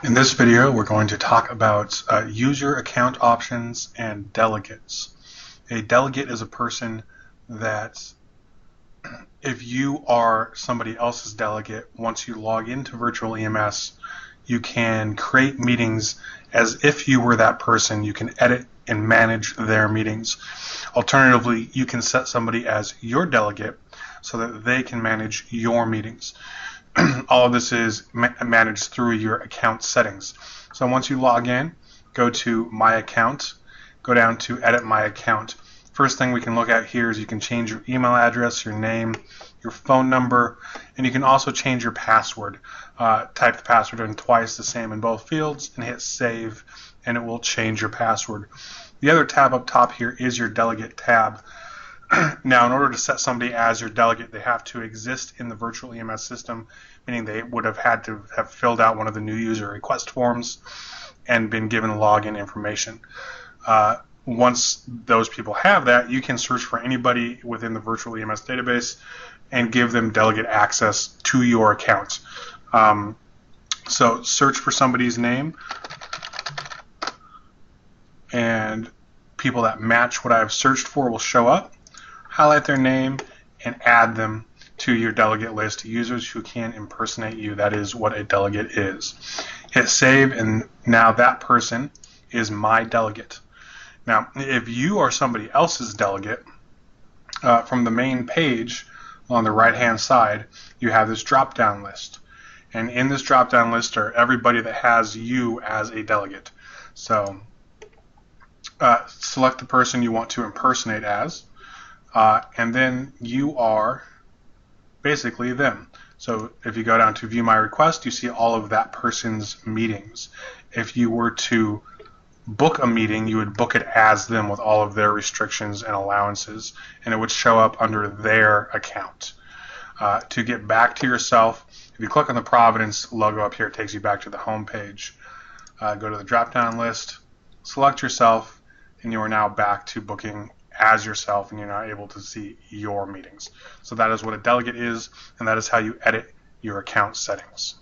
In this video, we're going to talk about user account options and delegates. A delegate is a person that, if you are somebody else's delegate, once you log into Virtual EMS, you can create meetings as if you were that person. You can edit and manage their meetings. Alternatively, you can set somebody as your delegate so that they can manage your meetings. All of this is managed through your account settings. So once you log in, go to My Account, go down to Edit My Account. First thing we can look at here is you can change your email address, your name, your phone number, and you can also change your password. Type the password in twice the same in both fields and hit Save, and it will change your password. The other tab up top here is your Delegate tab. Now, in order to set somebody as your delegate, they have to exist in the virtual EMS system, meaning they would have had to have filled out one of the new user request forms and been given login information. Once those people have that, you can search for anybody within the virtual EMS database and give them delegate access to your account. So search for somebody's name, and people that match what I've searched for will show up. Highlight their name and add them to your delegate list. Users who can impersonate you, that is what a delegate is. Hit Save, and now that person is my delegate. Now, if you are somebody else's delegate, from the main page on the right hand side, you have this drop down list. And in this drop down list are everybody that has you as a delegate. So select the person you want to impersonate as. And then you are basically them. So if you go down to View My Request, you see all of that person's meetings. If you were to book a meeting, you would book it as them with all of their restrictions and allowances, and it would show up under their account. To get back to yourself, if you click on the Providence logo up here, it takes you back to the home page. Go to the drop-down list, select yourself, and you are now back to booking as yourself, and you're now able to see your meetings. So that is what a delegate is, and that is how you edit your account settings.